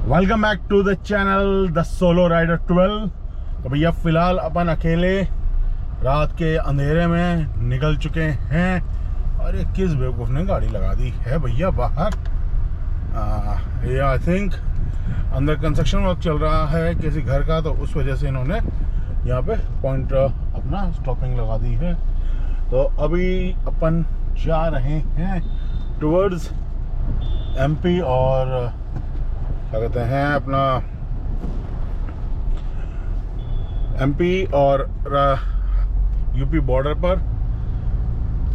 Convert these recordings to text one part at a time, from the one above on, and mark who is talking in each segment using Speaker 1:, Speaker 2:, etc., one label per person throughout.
Speaker 1: Welcome back to the channel the solo rider 12। तो भैया फिलहाल अपन अकेले रात के अंधेरे में निकल चुके हैं। और ये किस बेवकूफ़ ने गाड़ी लगा दी है भैया बाहर। ये आई थिंक अंदर कंस्ट्रक्शन वर्क चल रहा है किसी घर का, तो उस वजह से इन्होंने यहाँ पे पॉइंट अपना स्टॉपिंग लगा दी है। तो अभी अपन जा रहे हैं टुवर्ड्स एमपी और क्या कहते हैं अपना एमपी और यूपी बॉर्डर पर।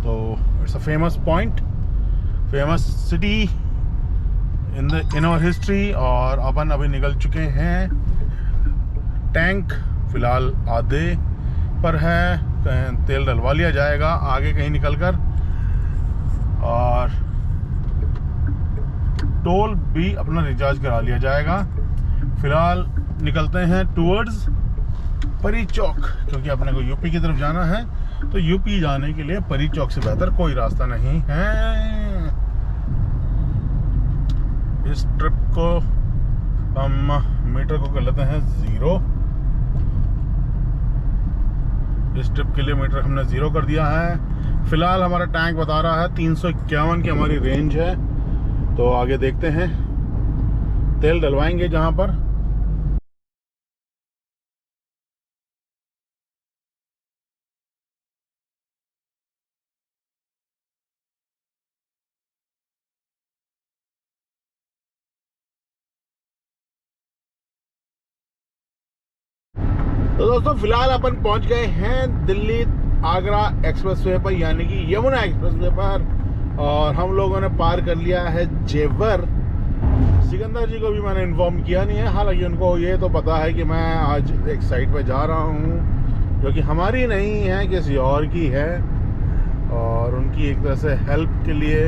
Speaker 1: तो it's a famous point, famous city in our history. और अपन अभी निकल चुके हैं। टैंक फिलहाल आधे पर है, तेल डलवा लिया जाएगा आगे कहीं निकलकर। और टोल भी अपना रिचार्ज करा लिया जाएगा। फिलहाल निकलते हैं टुवर्ड्स परी चौक, क्योंकि अपने को यूपी की तरफ जाना है। तो यूपी जाने के लिए परी चौक से बेहतर कोई रास्ता नहीं है। इस ट्रिप को हम मीटर को कर लेते हैं 0। इस ट्रिप के लिए मीटर हमने 0 कर दिया है। फिलहाल हमारा टैंक बता रहा है 351 की हमारी रेंज है। तो आगे देखते हैं, तेल डलवाएंगे जहां पर। तो दोस्तों फिलहाल अपन पहुंच गए हैं दिल्ली आगरा एक्सप्रेसवे पर, यानी कि यमुना एक्सप्रेसवे पर। और हम लोगों ने पार कर लिया है जेवर। सिकंदर जी को भी मैंने इन्फॉर्म किया नहीं है, हालांकि उनको ये तो पता है कि मैं आज एक साइट पे जा रहा हूँ जो कि हमारी नहीं है, किसी और की है। और उनकी एक तरह से हेल्प के लिए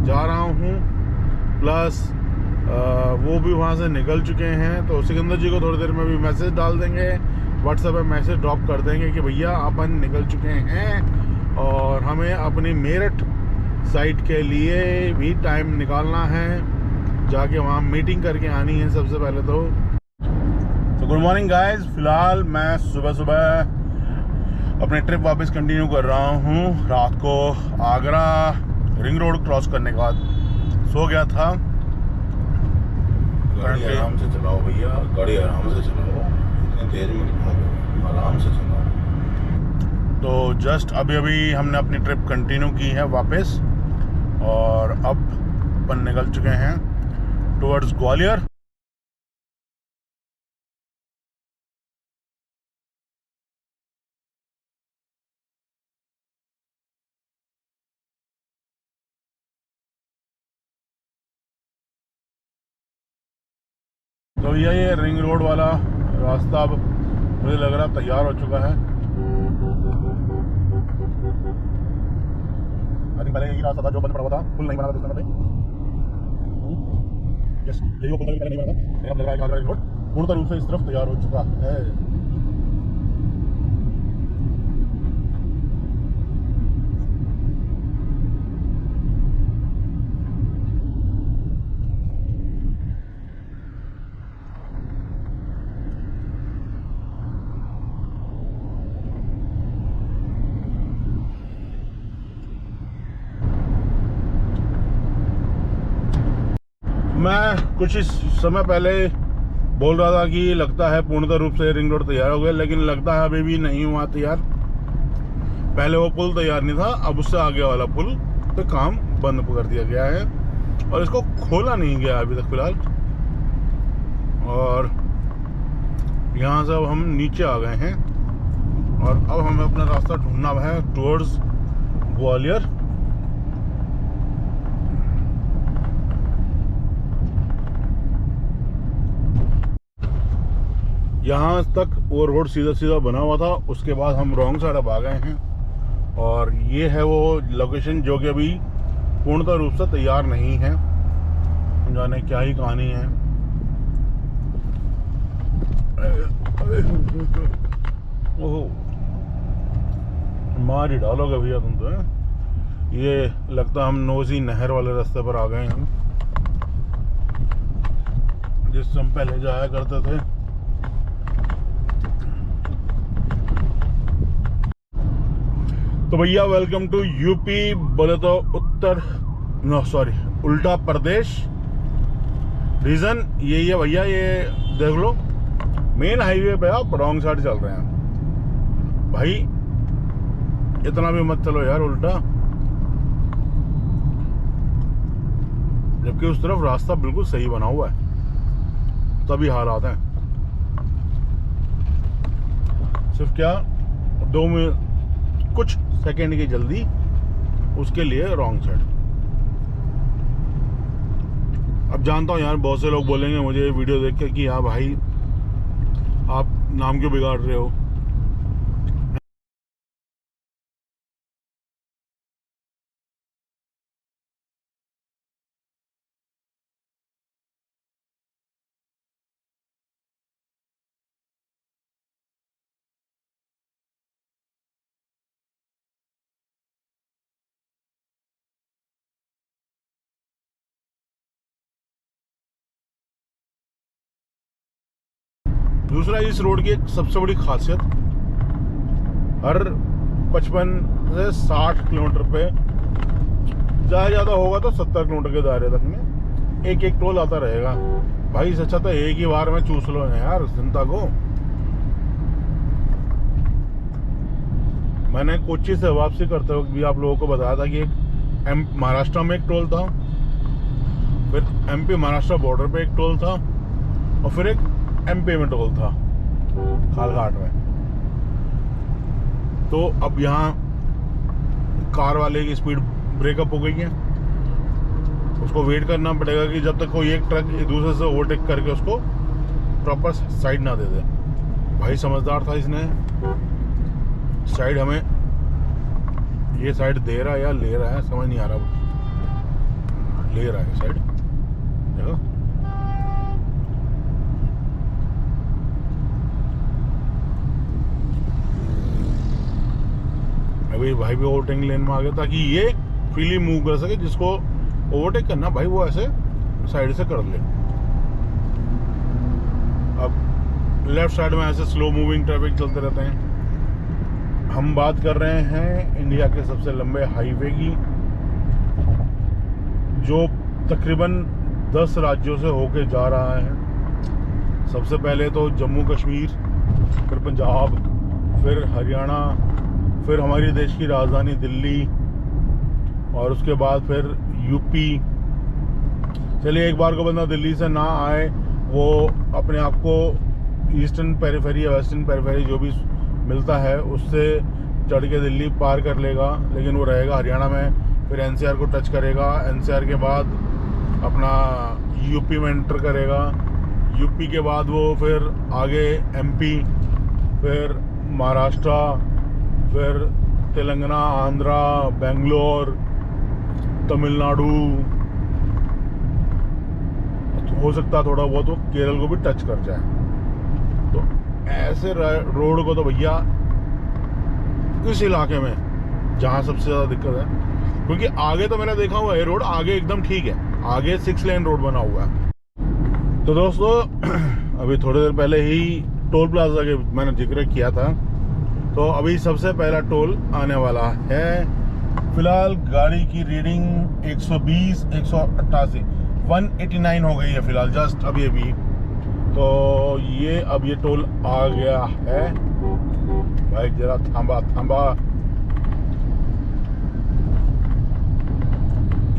Speaker 1: जा रहा हूँ। प्लस वो भी वहाँ से निकल चुके हैं। तो सिकंदर जी को थोड़ी देर में भी मैसेज डाल देंगे, व्हाट्सएप पे मैसेज ड्रॉप कर देंगे कि भैया अपन निकल चुके हैं। और हमें अपनी मेरठ साइट के लिए भी टाइम निकालना है, जाके वहाँ मीटिंग करके आनी है सबसे पहले तो गुड मॉर्निंग गाइस। फिलहाल मैं सुबह सुबह अपनी ट्रिप वापस कंटिन्यू कर रहा हूँ। रात को आगरा रिंग रोड क्रॉस करने के बाद सो गया था।
Speaker 2: गाड़ी आराम से चलाओ भैया, गाड़ी आराम से चलाओ, इतनी तेज में भागो, आराम से चलाओ।
Speaker 1: तो जस्ट अभी अभी हमने अपनी ट्रिप कंटिन्यू की है वापस। और अब अपन निकल चुके हैं टुवर्ड्स ग्वालियर। तो ये रिंग रोड वाला रास्ता अब मुझे लग रहा तैयार हो चुका है। पहले यही रास्ता था जो बंद पड़ा हुआ था, पुल नहीं बना था उसमें। यस, यही वो पुल पहले नहीं बना था। अब लग रहा है कि आगरा रिंग रोड पूर्ण रूप से इस तरफ तैयार हो चुका है। मैं कुछ इस समय पहले बोल रहा था कि लगता है पूर्णतः रूप से रिंग रोड तैयार हो गया, लेकिन लगता है अभी भी नहीं हुआ तैयार। पहले वो पुल तैयार नहीं था, अब उससे आगे वाला पुल पे काम बंद कर दिया गया है और इसको खोला नहीं गया अभी तक फिलहाल। और यहाँ से अब हम नीचे आ गए हैं और अब हमें अपना रास्ता ढूंढना है टुवर्ड्स ग्वालियर। यहाँ तक वो रोड सीधा सीधा बना हुआ था, उसके बाद हम रॉन्ग साइड अब आ गए हैं। और ये है वो लोकेशन जो कि अभी पूर्णतः रूप से तैयार नहीं है। जाने क्या ही कहानी है। ओहो, मार ही डालोगे भैया तुम तो। ये लगता है हम नोजी नहर वाले रास्ते पर आ गए हैं। जिससे हम पहले जाया करते थे। तो भैया वेलकम टू यूपी, बोले तो उत्तर, नो सॉरी, उल्टा प्रदेश। रीजन यही है भैया, ये देख लो मेन हाईवे पे आप रॉन्ग साइड चल रहे हैं भाई। इतना भी मत चलो यार उल्टा, जबकि उस तरफ रास्ता बिल्कुल सही बना हुआ है, तभी हालात हैं। सिर्फ क्या 2 में कुछ सेकंड की जल्दी, उसके लिए रॉन्ग साइड। अब जानता हूँ यार बहुत से लोग बोलेंगे मुझे वीडियो देख के कि हाँ भाई आप नाम क्यों बिगाड़ रहे हो। दूसरा, इस रोड की एक सबसे बड़ी खासियत, हर 55 से 60 किलोमीटर पे, ज़्यादा होगा तो 70 किलोमीटर के दायरे तक में एक एक टोल आता रहेगा। भाई इससे अच्छा तो एक ही बार में चूस लो ना यार जनता को। मैंने कोच्चि से वापसी करते वक्त भी आप लोगों को बताया था कि एक महाराष्ट्र में एक टोल था, फिर MP महाराष्ट्र बॉर्डर पे एक टोल था, और फिर एक MP में टोल था खालघाट में। तो अब यहाँ कार वाले की स्पीड ब्रेकअप हो गई है, उसको वेट करना पड़ेगा कि जब तक कोई एक ट्रक एक दूसरे से ओवरटेक करके उसको प्रॉपर साइड ना दे दे। भाई समझदार था इसने, साइड हमें, ये साइड दे रहा है या ले रहा है समझ नहीं आ रहा, ले रहा है साइड, देखो। अभी भाई भी ओवरटेक लेन में आ गया ताकि ये फ्रीली मूव कर सके। जिसको ओवरटेक करना भाई वो ऐसे साइड से कर ले। अब लेफ्ट साइड में ऐसे स्लो मूविंग ट्रैफिक चलते रहते हैं। हम बात कर रहे हैं इंडिया के सबसे लंबे हाईवे की, जो तकरीबन 10 राज्यों से होके जा रहा है। सबसे पहले तो जम्मू कश्मीर, फिर पंजाब, फिर हरियाणा, फिर हमारी देश की राजधानी दिल्ली, और उसके बाद फिर यूपी। चलिए एक बार को बंदा दिल्ली से ना आए, वो अपने आप को ईस्टर्न पेरिफेरी या वेस्टर्न पेरिफेरी जो भी मिलता है उससे चढ़ के दिल्ली पार कर लेगा, लेकिन वो रहेगा हरियाणा में। फिर NCR को टच करेगा, NCR के बाद अपना यूपी में एंटर करेगा, यूपी के बाद वो फिर आगे MP, फिर महाराष्ट्र, फिर तेलंगाना, आंध्रा, बेंगलोर, तमिलनाडु, तो हो सकता है थोड़ा बहुत वो केरल को भी टच कर जाए। तो ऐसे रोड को तो भैया इस इलाके में जहाँ सबसे ज़्यादा दिक्कत है, क्योंकि आगे तो मैंने देखा हुआ है रोड आगे एकदम ठीक है, आगे 6 लेन रोड बना हुआ है। तो दोस्तों अभी थोड़ी देर पहले ही टोल प्लाजा के मैंने जिक्र किया था, तो अभी सबसे पहला टोल आने वाला है। फिलहाल गाड़ी की रीडिंग 120, 188, 189 हो गई है फिलहाल, जस्ट अभी अभी। तो ये अब ये टोल आ गया है। भाई जरा थांबा थांबा।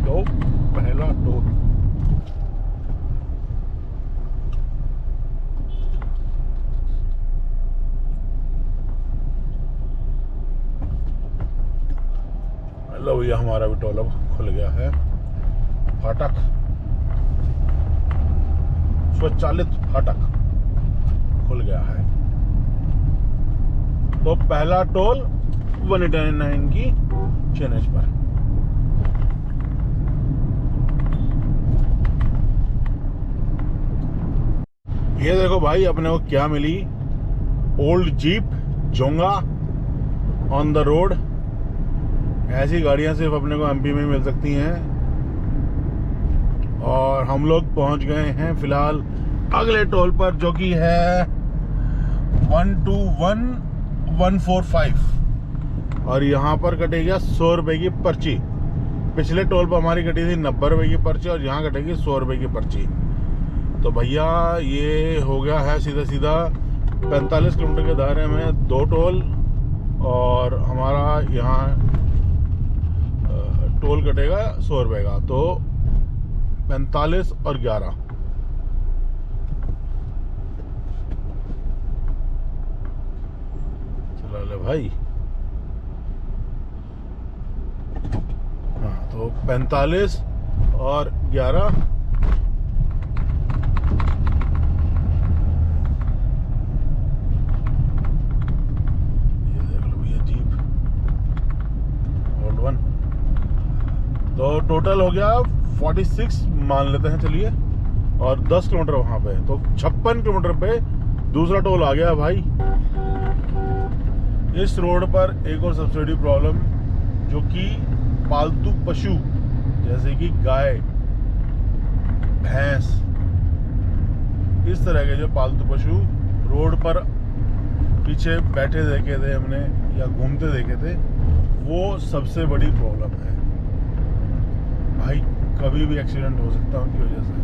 Speaker 1: तो पहला टोल, लो भैया हमारा भी टोल अब खुल गया है। फाटक, स्वचालित फाटक खुल गया है। तो पहला टोल 189 की चेनेज पर। ये देखो भाई अपने को क्या मिली, old jeep Jonga on the road. ऐसी गाड़ियां सिर्फ अपने को MP में मिल सकती हैं। और हम लोग पहुंच गए हैं फिलहाल अगले टोल पर, जो कि है 121145, और यहाँ पर कटेगी 100 रुपए की पर्ची। पिछले टोल पर हमारी कटी थी 90 रुपए की पर्ची, और यहाँ कटेगी 100 रुपए की पर्ची। तो भैया ये हो गया है सीधा सीधा 45 किलोमीटर के दायरे में 2 टोल, और हमारा यहाँ टोल कटेगा 100 रुपए का, तो 45 और 11। चला ले भाई। हाँ, तो 45 और 11। ये देख लो भैया जीप ओल्ड वन। तो टोटल हो गया 46 मान लेते हैं चलिए, और 10 किलोमीटर वहां पे, तो 56 किलोमीटर पे दूसरा टोल आ गया भाई। इस रोड पर एक और सबसे बड़ी प्रॉब्लम, जो कि पालतू पशु जैसे कि गाय, भैंस, इस तरह के जो पालतू पशु रोड पर पीछे बैठे देखे थे हमने या घूमते देखे थे, वो सबसे बड़ी प्रॉब्लम है भाई। कभी भी एक्सीडेंट हो सकता है उनकी वजह से,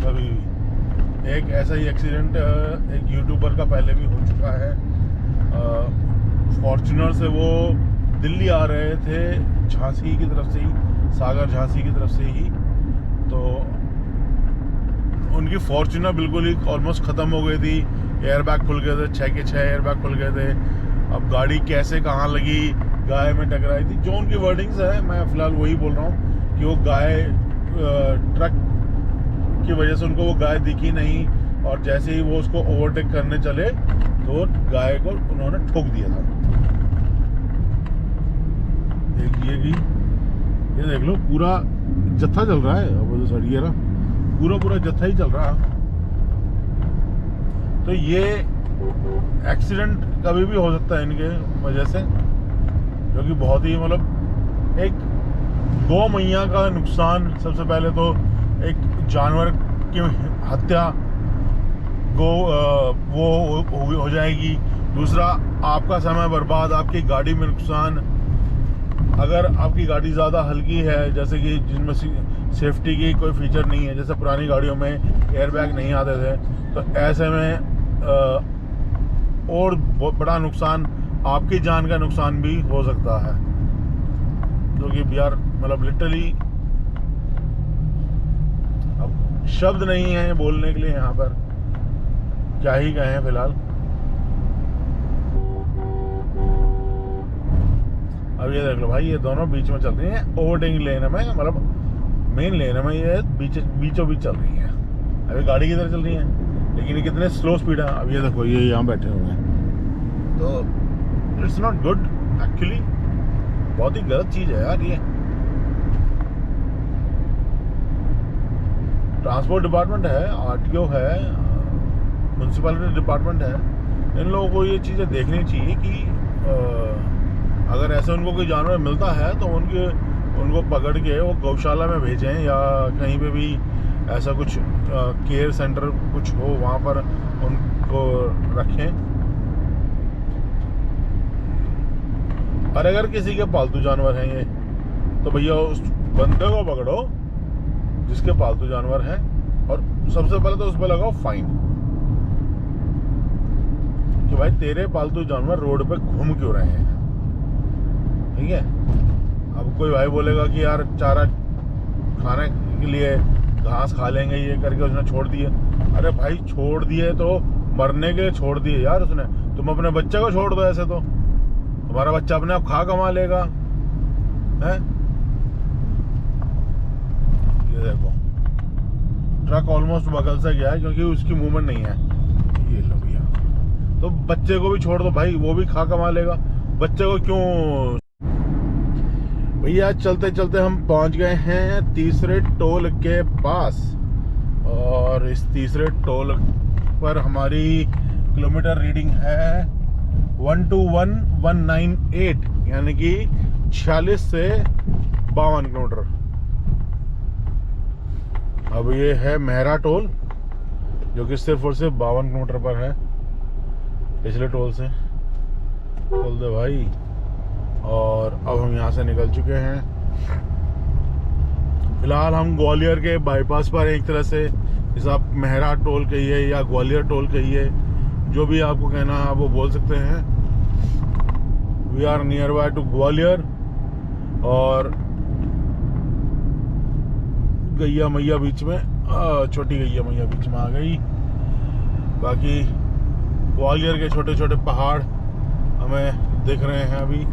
Speaker 1: कभी भी। एक ऐसा ही एक्सीडेंट एक यूट्यूबर का पहले भी हो चुका है। फॉर्च्यूनर से वो दिल्ली आ रहे थे, झांसी की तरफ से ही, सागर झांसी की तरफ से ही, तो उनकी फॉर्च्यूनर बिल्कुल ही ऑलमोस्ट ख़त्म हो गई थी। एयरबैग खुल गए थे, 6 के 6 एयरबैग खुल गए थे। अब गाड़ी कैसे कहाँ लगी, गाय में टकराई थी, जो उनकी वर्डिंग्स है, मैं फ़िलहाल वही बोल रहा हूँ कि वो गाय ट्रक की वजह से उनको वो गाय दिखी नहीं, और जैसे ही वो उसको ओवरटेक करने चले तो गाय को उन्होंने ठोक दिया था। देखिए कि ये देख लो, पूरा जत्था चल रहा है, अब तो सड़िए ना, पूरा जत्था ही चल रहा है। तो ये एक्सीडेंट कभी भी हो सकता है इनके वजह से, जो कि बहुत ही मतलब एक गौ मैया का नुकसान। सबसे पहले तो एक जानवर की हत्या वो हो जाएगी। दूसरा, आपका समय बर्बाद, आपकी गाड़ी में नुकसान। अगर आपकी गाड़ी ज़्यादा हल्की है, जैसे कि जिनमें सेफ्टी की कोई फीचर नहीं है, जैसे पुरानी गाड़ियों में एयरबैग नहीं आते थे, तो ऐसे में और बहुत बड़ा नुकसान, आपकी जान का नुकसान भी हो सकता है। जो कि यार मतलब लिटरली अब शब्द नहीं है बोलने के लिए यहाँ पर, क्या ही कहें फिलहाल। अब ये देख लो भाई, ये दोनों बीच में चल रही हैं, ओवरटेकिंग लेन में, मतलब मेन लेन में ये बीचों बीच चल रही हैं। अभी गाड़ी की तरह चल रही हैं, लेकिन ये कितने स्लो स्पीड है। अब ये देखो, ये यहाँ बैठे हुए हैं, तो इट्स नॉट गुड एक्चुअली, बहुत ही गलत चीज़ है यार ये। ट्रांसपोर्ट डिपार्टमेंट है, आरटीओ है, म्यूनसिपैलिटी डिपार्टमेंट है, इन लोगों को ये चीज़ें देखनी चाहिए कि अगर ऐसे उनको कोई जानवर मिलता है तो उनको पकड़ के वो गौशाला में भेजें, या कहीं पे भी ऐसा कुछ केयर सेंटर कुछ हो, वहाँ पर उनको रखें। और अगर किसी के पालतू जानवर हैं ये, तो भैया उस बंदे को पकड़ो जिसके पालतू जानवर हैं, और सबसे पहले तो उस पर लगाओ फाइन कि भाई तेरे पालतू जानवर रोड पे घूम क्यों रहे हैं, ठीक है। अब कोई भाई बोलेगा कि यार चारा खाने के लिए घास खा लेंगे, ये करके उसने छोड़ दिए। अरे भाई छोड़ दिए तो मरने के लिए छोड़ दिए यार उसने, तुम अपने बच्चे को छोड़ दो, ऐसे तो तुम्हारा बच्चा अपने आप खा कमा लेगा, है। ये देखो, ट्रक ऑलमोस्ट बगल से गया है क्योंकि उसकी मूवमेंट नहीं है। ये लो भैया, तो बच्चे को भी छोड़ दो भाई, वो भी खा कमा लेगा, बच्चे को क्यों। भैया चलते चलते हम पहुंच गए हैं तीसरे टोल के पास, और इस तीसरे टोल पर हमारी किलोमीटर रीडिंग है 121198, यानी कि 46 से 52 किलोमीटर। अब ये है मेहरा टोल, जो कि सिर्फ और सिर्फ 52 किलोमीटर पर है पिछले टोल से। खोल दे भाई। और अब हम यहाँ से निकल चुके हैं। फिलहाल हम ग्वालियर के बाईपास पर, एक तरह से जैसे आप मेहरा टोल कहिए या ग्वालियर टोल कहिए, जो भी आपको कहना है आप वो बोल सकते हैं। We are near by to Gwalior और गैया मैया बीच में, छोटी गैया मैया बीच में आ गई। बाकी ग्वालियर के छोटे छोटे पहाड़ हमें दिख रहे हैं अभी।